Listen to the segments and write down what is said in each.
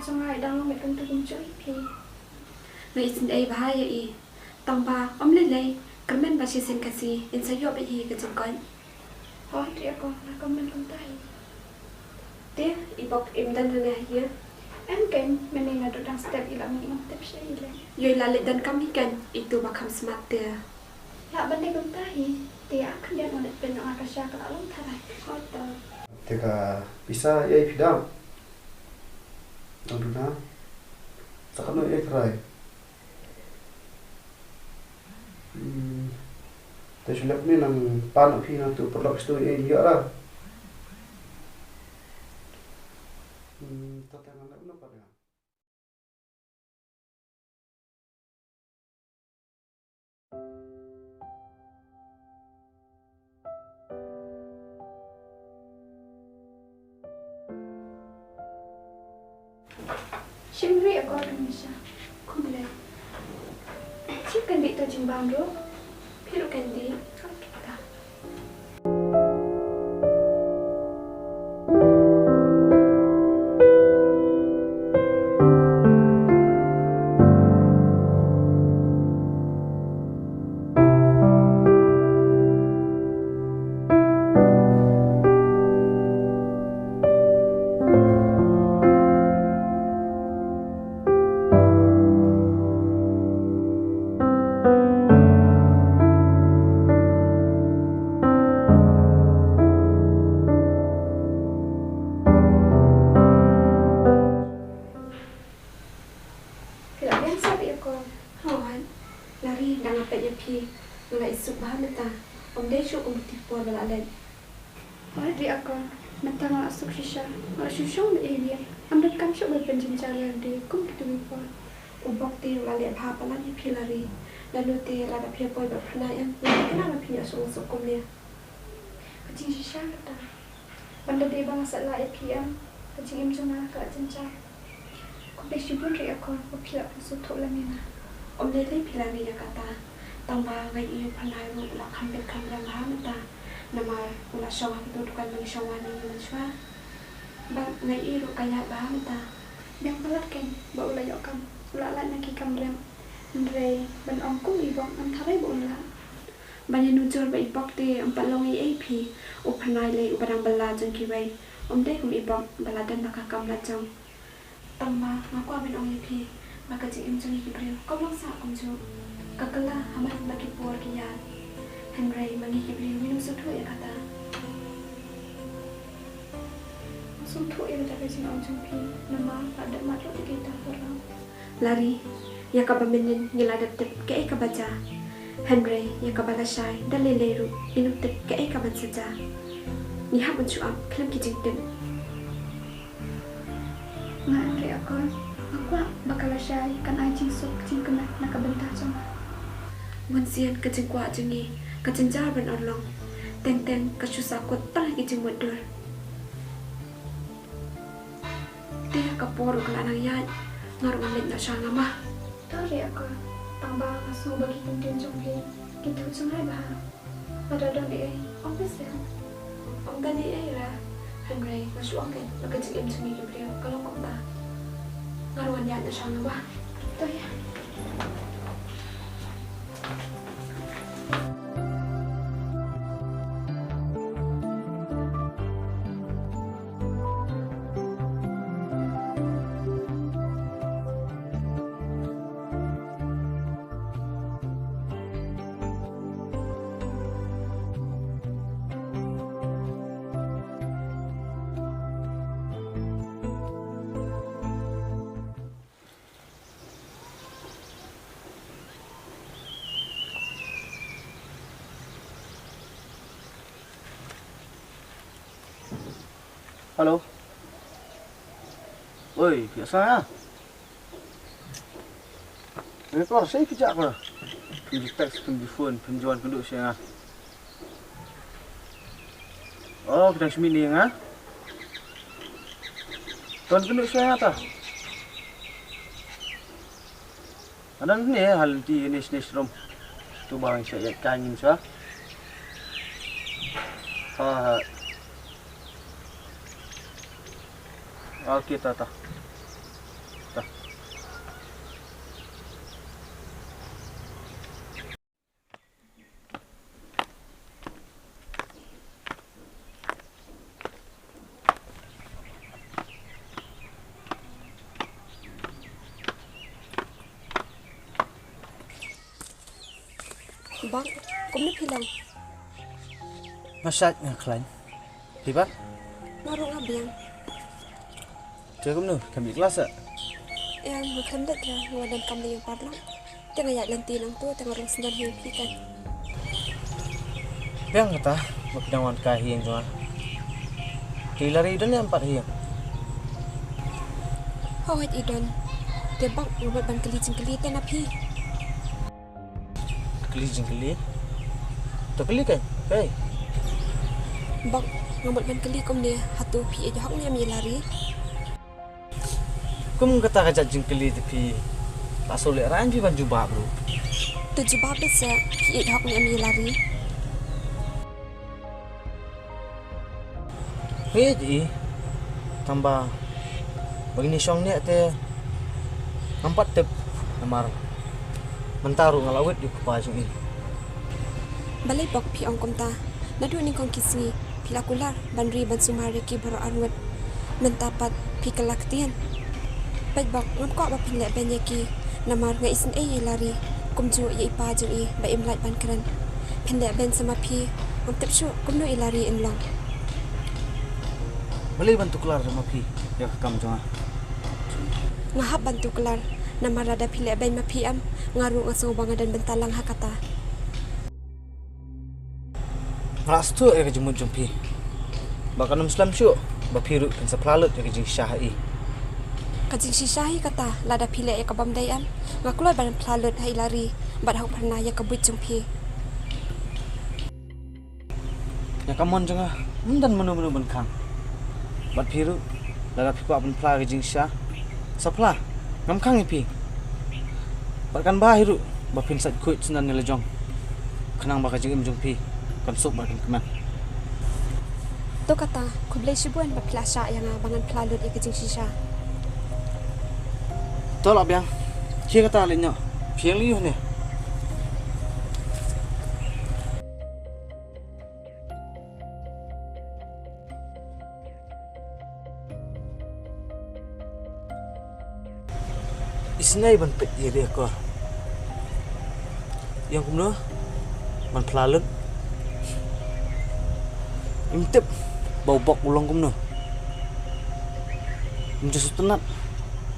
cho ngài đang lo mẹ con tôi cùng chơi thì Ngày xin ai bahaya i. Tang ba om le le. Kermen ba sen kasi in sa yo ba hi ka jeng kon. thôi dia con là con mình con tay Te i bok im dan na hi. em kén mình này là đội đang step ilang ni step shay lên Yo la le dan kam hi kan itu ba kam smart te. là bên đây con tay thì akan dia nak ben akasha ka alung tharai Kota. Teka bisa ya pidam. Dona. Sakano ya try. Te sulap ni nang pan phi na tu perlu stu ya dia lah. Tata nang nak apa ya? Shimri ở con mình sao Kum le. chiếc cần bị tôi chừng bao rồi Piru kan di. kita thì là biết sao bị con Hawan. Lari dang apa ya pi. Ngai su ba meta. Om de chu om ti por bala len. thôi dia con mình tăng là súc shisha là shushong bị dia am đất cam súc bị bên trên trời lên đi cũng kiểu như vậy Ubok ti la le pa pala ni pi lari. Lalu te la da pi poi ba phna yan. Ni kana ma pi ya so so kom le. kecing shisha kata benda dia bang asal lah APM kecing em cuma kat jencar kau besi pun dia con kau pilih pasal tu lah ni nah Om le le pi lari ya kata. Tang ba ngai i phanai ru la kham bet kham ram ha meta. Nama ula shawa tu dukan mang shawa ni man shwa. Ba ngai i ru kaya ba meta. yang pelat kan bau lah yokam ulah nak kikam rem Andre ben om cũng đi vòng am thay bụng là Banyak nujur ba ibok te empat long i AP upanai le upadang bala jeng ki wei om de kum ibok bala dan nak kam la jong tama ngaku aben ong AP maka jeng im jeng ki bril kom long sa kom jo kakala hamat lagi por ki ya Henry mangi ki bril minum sutu ya kata langsung tu yang tak kecing om jumpi nama ada makhluk kita orang lari ya kabamenen ngiladat tip ke ka baca Henry ya kabala shai daleleru minum tip ke ka ban saja ni ha ban chu am klam ki jeng tin nggak Andre aku bakal syai kan anjing sok cing kena nak bentar cuma Ngon sian ka jeng kwa jengi ka jeng jar ban orlong teng teng ka susah ko tah ki jeng modur dia ka poru ka lanang ya ngarung len na sha ngama tahu dia aku tambah langsung bagi penting jumpi kita cuma bahar ada dong dia office ya om tadi era Henry masuk angin ka jeng im jengi ki brio kalau kok ta ngarung ya na sha ngama tahu ya Halo. Oi, biasa ya. Ini keluar saya kejap lah. Pergi teks, pergi phone, penjualan penduduk saya. Oh, kita semini ya. Tuan penduduk saya tak? Ada ni hal di nes room. Tu bang saya kangen sah. Okey, tata. bang, kum ni pilang. Masyad nga klan. Diba? Naru nga biang. Chơi cũng nữa, kami kelas ah. Yang bukan dah dia ngadan kami yang parlang. Tengah ya lanti nang tu tengah orang sendan happy kan. Biang kata, magpinangan ka hiyang jual. Kilari doon yan 4 hiyang. Hawat idon. Dia bang ngabat ban keli ten api. Keli. Tu keli kan? Hey. Bang ngabat ban keli kum dia hatu pi aja hak ni ami lari. Kum kata ka jing keli tapi tak soleh ran pi ban jubah bro. Tu jubah besa pi aja hak ni ami lari. Hey ji. Tambah begini syong ni te nampak tep namar mentaru ngalawet di kepajung ini. Balai bak pi ong kum ta. Nadu ni kong kisni pilakular banri ban sumari ki baro arwet. Nentapat pi kelaktian. Baik bak ngam ko ba pinle benye ki namar nga isin lari kum ju ye ipajung ba imlai ban kran. Pinle ben sama pi om tep shu kum no ilari in long. Boleh bantu kelar sama pi ya kam jangan. Ngahap bantu kelar nama rada pilih bayi ma PM ngaru ngasong bangan dan bentalang hakata. Ras tu ke jumut jumpi. Bahkan Muslim syuk bapiru kan seplalut ke jing syahai. Kajing si syahi kata lada pilih ya kabam dayam ngakulah badan plalut hai lari bad hau pernah ya kabut jumpi. Ya kamon jangan dan menu-menu benkang. Bad piru lada pipa ben pla ke jing syah. Sapla ngam kang ipi. Bahkan bahiru bapin sat kuit senan ni lejong. Kenang bakal jing im jumpi. Kan sup bakin keman. Tu kata kublai sibuan baplasya yang bangan plalut ya kajing sisa. Tolak biang. Kia kata alinyo. Piang liuh ni. Isnai ban pet dia ko. Yang kumno ban plalut. Imtip bau bok ulang kumno. Menjusut tenat.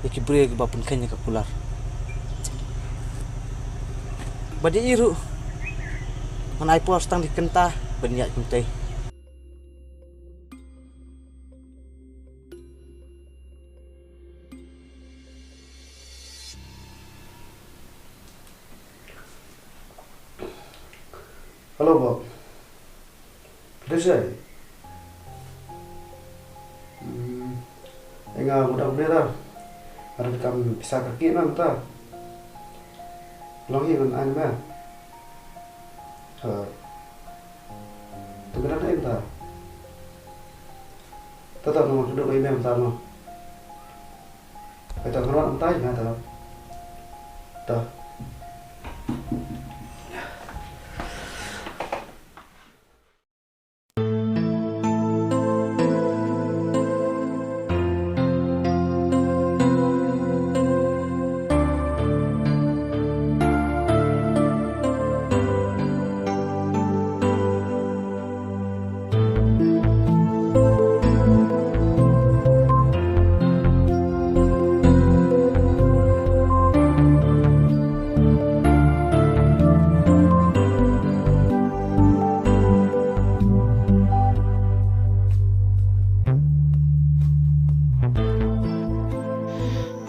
Bagi beri ke bapun kanya ke pular. Badi iru. Man ai pos tang dikentah benyak kuntai. Halo Bob. Udah saya. Enggak mudah-mudahan ada kamu bisa kaki nanti. Long hilang ane mah. Tu kenapa entah? Tetap nomor duduk ini entah no. Kita ngerawat entah nggak tahu. Dah.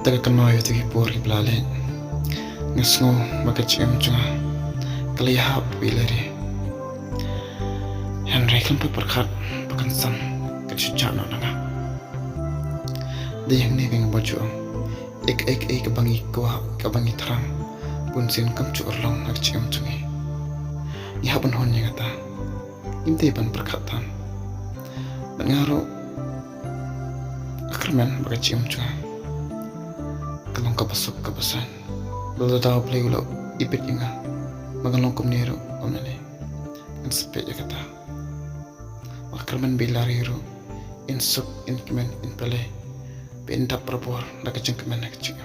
Taga kanoy tigi pori blale ngasngo makachim chunga kalihap wilari Henry kan perkat pakan sang kachuchano naga diyang ni kang bojo ek kabangi kwa kabangi tram punsin kam churlong nagchim chungi ihapon hon ngata inte ban perkatan ngaro akramen makachim chunga kalong kapasok kapasan lolo tao play ulo ipit inga magalong kumnero omnane ang sepet ya kata makalman bilariro insuk in kimen in pale pinta prapor nakachang kimen nakachang